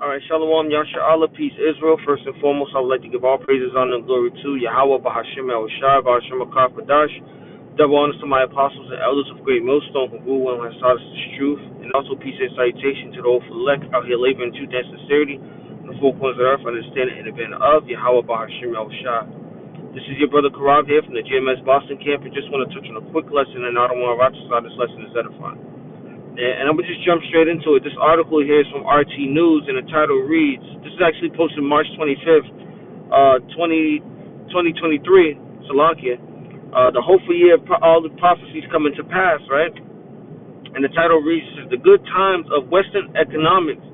All right, Shalom, Yasha Allah, peace, Israel. First and foremost, I would like to give all praises, honor, and glory to Yahweh, Bahashim, El-Shai, Bahashim, Akar-Kadash. Double honors to my apostles and elders of great millstone who grew and has taught us the truth. And also peace and salutation to the old elect out here laboring in truth and sincerity in the four corners of the earth, understanding and event of Yahweh, Bahashim, El-Shai. This is your brother Karav here from the JMS Boston camp. I just want to touch on a quick lesson, and I don't want to rock this lesson is edifying. And I'm going to just jump straight into it. This article here is from RT News, and the title reads, this is actually posted March 25th, 2023, Salakia. The hopeful year of all the prophecies coming to pass, right? And the title reads, the good times of Western economics,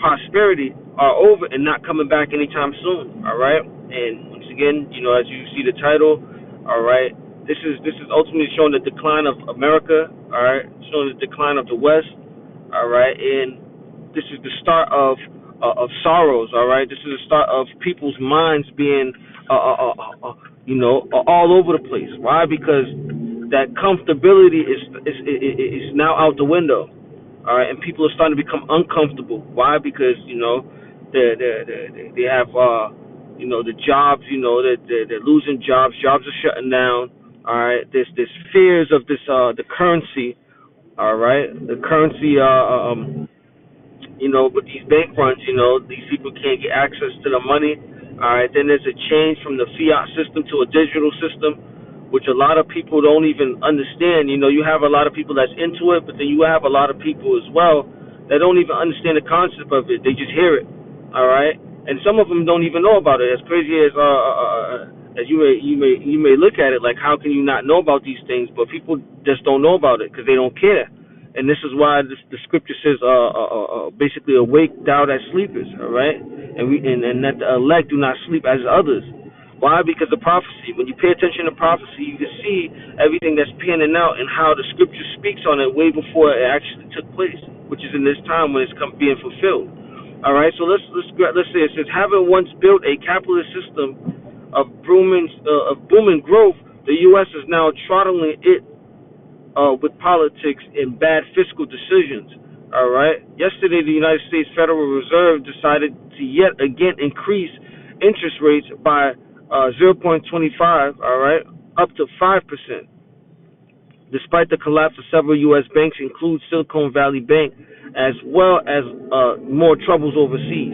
prosperity are over and not coming back anytime soon, all right? And once again, as you see the title, all right, this is ultimately showing the decline of America, all right, showing the decline of the West, all right, and this is the start of sorrows, all right. This is the start of people's minds being, all over the place. Why? Because that comfortability is now out the window, all right, and people are starting to become uncomfortable. Why? Because they have the jobs, they're losing jobs. Jobs are shutting down. All right, there's fears of this the currency. All right, the currency. With these bank runs, these people can't get access to the money. All right, then there's a change from the fiat system to a digital system, which a lot of people don't even understand. You have a lot of people that's into it, but then you have a lot of people as well that don't even understand the concept of it. They just hear it. All right, and some of them don't even know about it. As crazy as you may look at it, like how can you not know about these things? But people just don't know about it because they don't care. And this is why the scripture says, basically, awake thou that sleepest. All right, and that the elect do not sleep as others. Why? Because the prophecy. When you pay attention to prophecy, you can see everything that's panning out and how the scripture speaks on it way before it actually took place, which is in this time when it's being fulfilled. All right, so let's say it says, having once built a capitalist system of booming growth, the U.S. is now throttling it with politics and bad fiscal decisions. All right. Yesterday, the United States Federal Reserve decided to yet again increase interest rates by 0.25. All right, up to 5%. Despite the collapse of several U.S. banks, including Silicon Valley Bank, as well as more troubles overseas.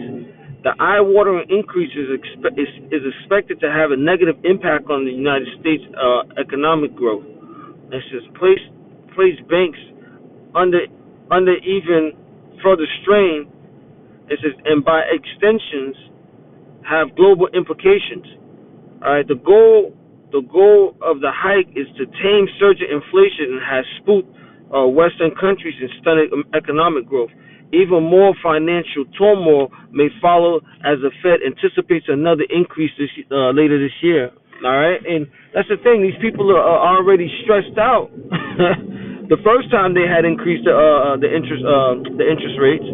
The eye-watering increase is expected to have a negative impact on the United States economic growth. It says place banks under even further strain. It says, and by extensions, have global implications. All right, the goal of the hike is to tame surging inflation and has spooked Western countries and stunted economic growth. Even more financial turmoil may follow as the Fed anticipates another increase later this year. All right, and that's the thing. These people are already stressed out. The first time they had increased the interest rates.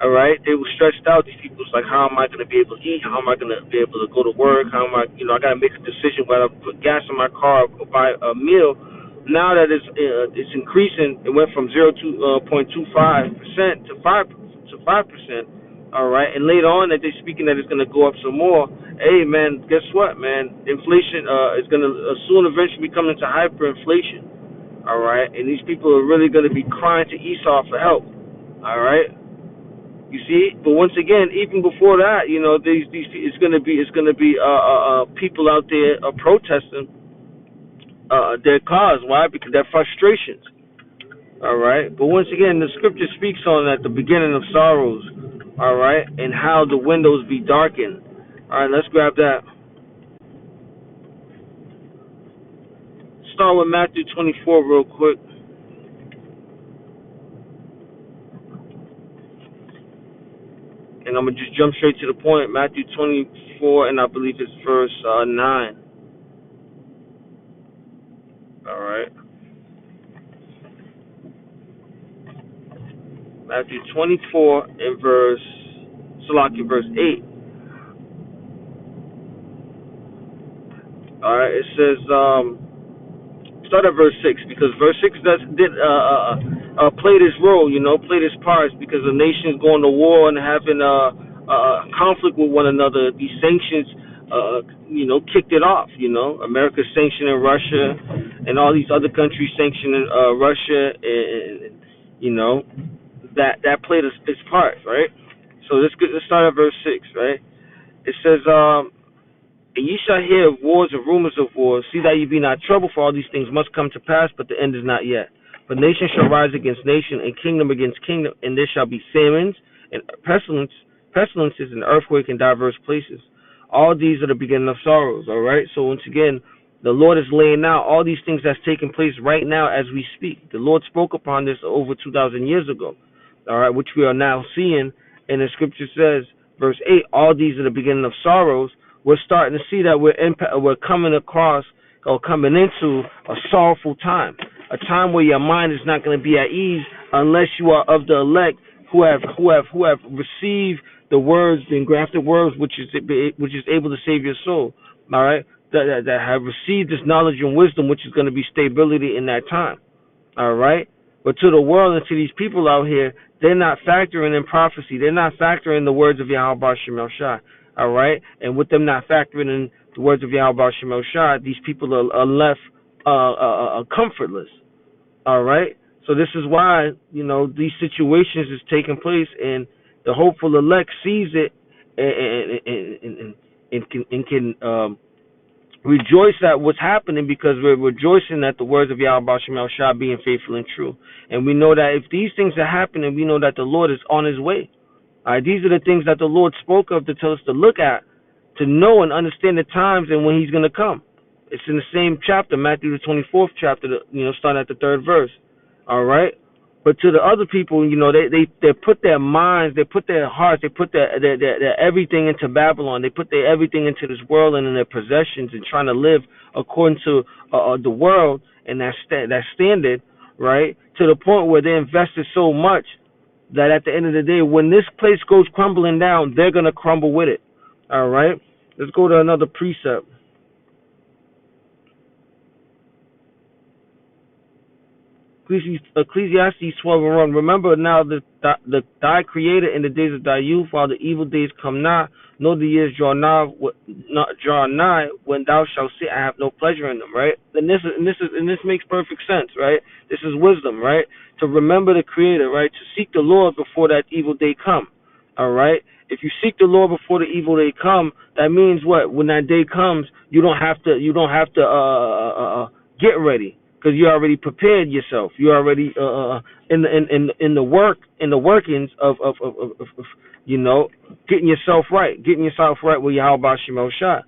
All right, they were stressed out. These people was like, how am I going to be able to eat? How am I going to be able to go to work? How am I, I got to make a decision whether I put gas in my car or buy a meal. Now that it's increasing, it went from 0.25% to 5%. All right, and later on that they're speaking that it's going to go up some more. Hey man, guess what, man? Inflation is going to soon eventually come into hyperinflation. All right, and these people are really going to be crying to Esau for help. All right. You see, but once again, even before that, these it's gonna be people out there protesting their cause. Why? Because they're frustrations. All right. But once again, the scripture speaks on at the beginning of sorrows. All right, and how the windows be darkened. All right, let's grab that. Start with Matthew 24 real quick. And I'm going to just jump straight to the point. Matthew 24, and I believe it's verse 9. All right. Matthew 24 and verse 8. All right. It says, start at verse 6, because verse 6 play this role, play this part, because the nations going to war and having conflict with one another. These sanctions, kicked it off. America sanctioning Russia, and all these other countries sanctioning Russia, and that played its part, right? So let's start at verse 6, right? It says, and ye shall hear of wars and rumors of wars. See that ye be not troubled, for all these things must come to pass, but the end is not yet. But nation shall rise against nation, and kingdom against kingdom, and there shall be famines and pestilences and earthquake in diverse places. All these are the beginning of sorrows. All right. So once again, the Lord is laying out all these things that's taking place right now as we speak. The Lord spoke upon this over 2,000 years ago. All right, which we are now seeing, and the scripture says, verse 8, all these are the beginning of sorrows. We're starting to see that we're coming across or coming into a sorrowful time, a time where your mind is not going to be at ease unless you are of the elect who have received the words, the engrafted words, which is able to save your soul. All right, that have received this knowledge and wisdom, which is going to be stability in that time. All right, but to the world and to these people out here, they're not factoring in prophecy. They're not factoring the words of Yahweh Shemel Shai. All right, and with them not factoring in the words of Yahweh Shemel Shai, these people are left comfortless. All right, so this is why these situations is taking place, and the hopeful elect sees it and can rejoice at what's happening, because we're rejoicing at the words of Yahweh Shemel Shai being faithful and true. And we know that if these things are happening, we know that the Lord is on his way. All right, these are the things that the Lord spoke of to tell us to look at, to know and understand the times and when he's going to come. It's in the same chapter, Matthew the 24th chapter, starting at the 3rd verse. All right? But to the other people, they put their minds, they put their hearts, they put their everything into Babylon. They put their everything into this world and in their possessions, and trying to live according to the world and that standard, right? To the point where they invested so much that at the end of the day, when this place goes crumbling down, they're going to crumble with it. All right? Let's go to another precept. Ecclesiastes 12:1. Remember now that thy creator in the days of thy youth, while the evil days come not, nor the years draw nigh, when thou shalt say, I have no pleasure in them. Right? And this makes perfect sense. Right? This is wisdom. Right? To remember the creator. Right? To seek the Lord before that evil day come. All right? If you seek the Lord before the evil day come, that means what? When that day comes, you don't have to get ready, because you already prepared yourself. You already in the workings of getting yourself right with Yahweh Shemel Shai,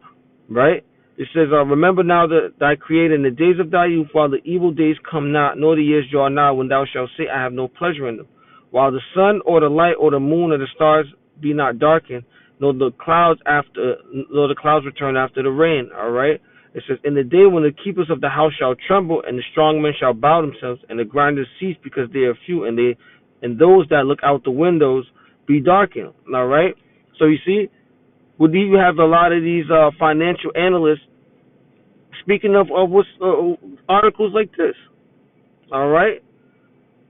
right? It says, remember now that thy creator in the days of thy youth, while the evil days come not, nor the years draw nigh, when thou shalt say, I have no pleasure in them. While the sun or the light or the moon or the stars be not darkened, nor the clouds return after the rain. All right. It says, in the day when the keepers of the house shall tremble, and the strong men shall bow themselves, and the grinders cease because they are few, and those that look out the windows be darkened. All right. So you see, you have a lot of these financial analysts speaking of articles like this. All right.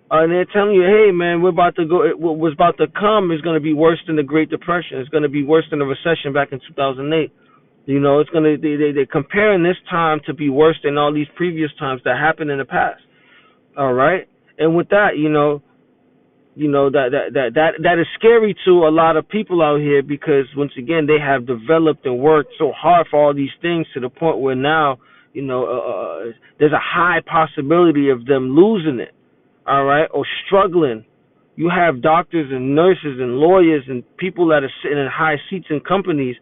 And they're telling you, hey, man, what was about to come is going to be worse than the Great Depression. It's going to be worse than the recession back in 2008. It's going to, they're comparing this time to be worse than all these previous times that happened in the past. All right. And with that, that is scary to a lot of people out here, because once again, they have developed and worked so hard for all these things to the point where now, there's a high possibility of them losing it. All right, or struggling. You have doctors and nurses and lawyers and people that are sitting in high seats in companies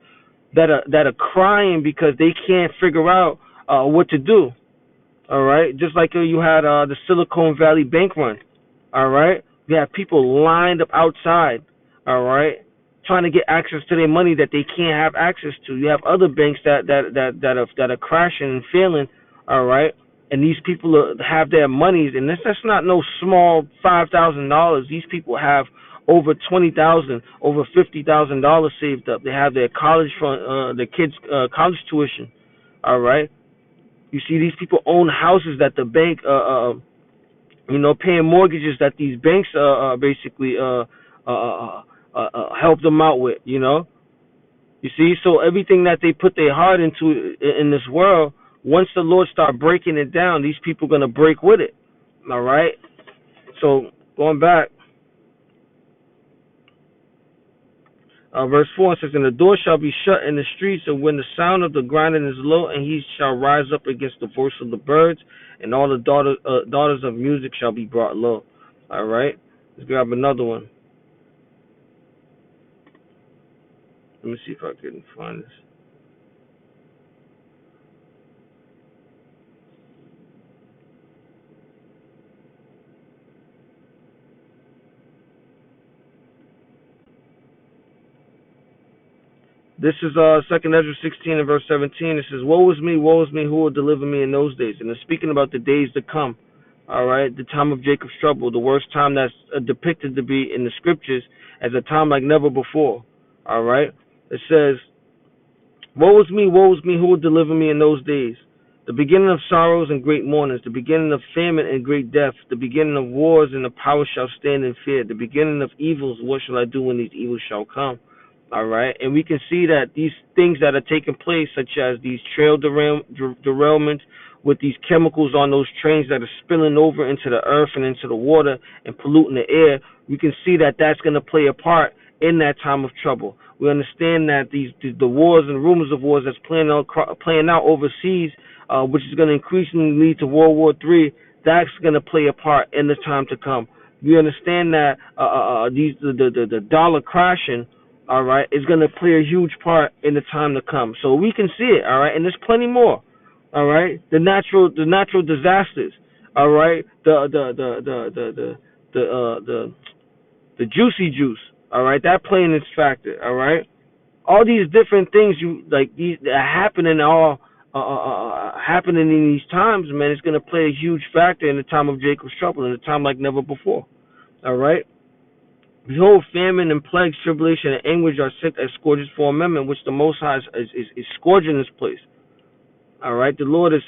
that are crying because they can't figure out what to do. All right, just like you had the Silicon Valley bank run. All right, you have people lined up outside. All right, trying to get access to their money that they can't have access to. You have other banks that are crashing and failing. All right. And these people have their monies, and that's not no small $5,000. These people have over $20,000, over $50,000 saved up. They have their college fund, their kids' college tuition. All right. You see, these people own houses that the bank paying mortgages that these banks basically help them out with. You see, so everything that they put their heart into in this world, once the Lord start breaking it down, these people gonna break with it. All right. So going back, verse 4 says, "And the door shall be shut in the streets, and when the sound of the grinding is low, and he shall rise up against the voice of the birds, and all the daughters of music shall be brought low." All right. Let's grab another one. Let me see if I can find this. This is Second Ezra 16 and verse 17. It says, woe is me, who will deliver me in those days?" And it's speaking about the days to come. All right, the time of Jacob's trouble, the worst time that's depicted to be in the scriptures as a time like never before. All right, it says, woe is me, who will deliver me in those days? The beginning of sorrows and great mournings, the beginning of famine and great death, the beginning of wars, and the power shall stand in fear. The beginning of evils, what shall I do when these evils shall come? All right, and we can see that these things that are taking place, such as these trail derailments with these chemicals on those trains that are spilling over into the earth and into the water and polluting the air, we can see that that's going to play a part in that time of trouble. We understand that the wars and rumors of wars that's playing out overseas, which is going to increasingly lead to World War III, that's going to play a part in the time to come. We understand that the dollar crashing, all right, is going to play a huge part in the time to come. So we can see it, all right, and there's plenty more, all right. The natural disasters, all right, the juicy juice, all right, that playing its factor, all right. All these different things these that are happening happening in these times, man. It's going to play a huge factor in the time of Jacob's trouble, in a time like never before, all right. Behold, famine and plagues, tribulation and anguish are sent as scourges for amendment, which the Most High is scourging this place. All right, the Lord is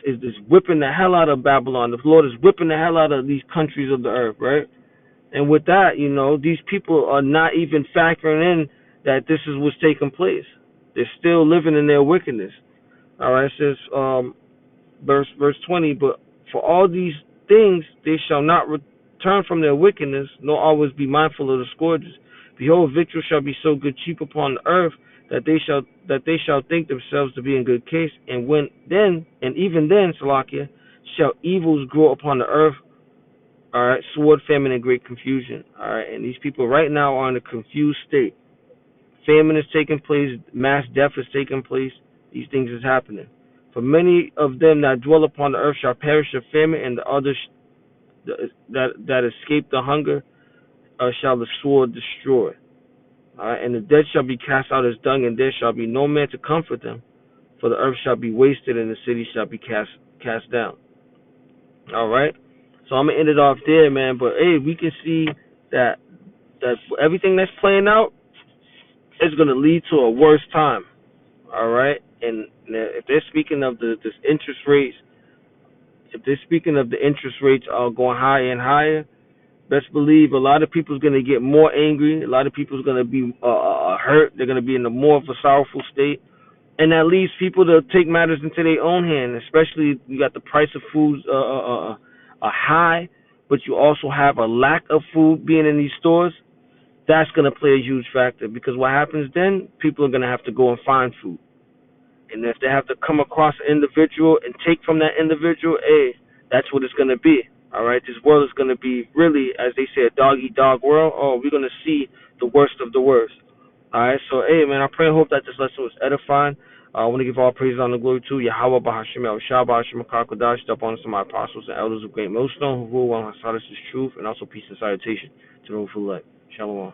whipping the hell out of Babylon. The Lord is whipping the hell out of these countries of the earth, right? And with that, these people are not even factoring in that this is what's taking place. They're still living in their wickedness. All right, it says, verse 20, but for all these things they shall not return from their wickedness, nor always be mindful of the scourges. Behold, victual shall be so good cheap upon the earth that they shall think themselves to be in good case, and even then, Salakia, shall evils grow upon the earth. All right, sword, famine, and great confusion. All right, and these people right now are in a confused state. Famine is taking place, mass death is taking place. These things is happening. For many of them that dwell upon the earth shall perish of famine, and the others that escape the hunger shall the sword destroy. All right, and the dead shall be cast out as dung, and there shall be no man to comfort them. For the earth shall be wasted, and the city shall be cast down. All right, so I'm gonna end it off there, man. But hey, we can see that everything that's playing out is gonna lead to a worse time. All right, and if they're speaking of this interest rates, if they're speaking of the interest rates are going higher and higher, best believe a lot of people's gonna get more angry. A lot of people's gonna be hurt. They're gonna be in a more of a sorrowful state, and that leads people to take matters into their own hand. Especially you got the price of foods high, but you also have a lack of food being in these stores. That's gonna play a huge factor, because what happens then? People are gonna have to go and find food. And if they have to come across an individual and take from that individual, hey, that's what it's going to be. All right, this world is going to be really, as they say, a dog eat dog world. Oh, we're going to see the worst of the worst. All right, so hey, man, I pray and hope that this lesson was edifying. I want to give all praise and glory to Yahweh Bahashim El Shabbat Hashem Kakodash, step on to my apostles and elders of great millstone who rule on Hasadis' truth, and also peace and salutation to the Rufu Shalom.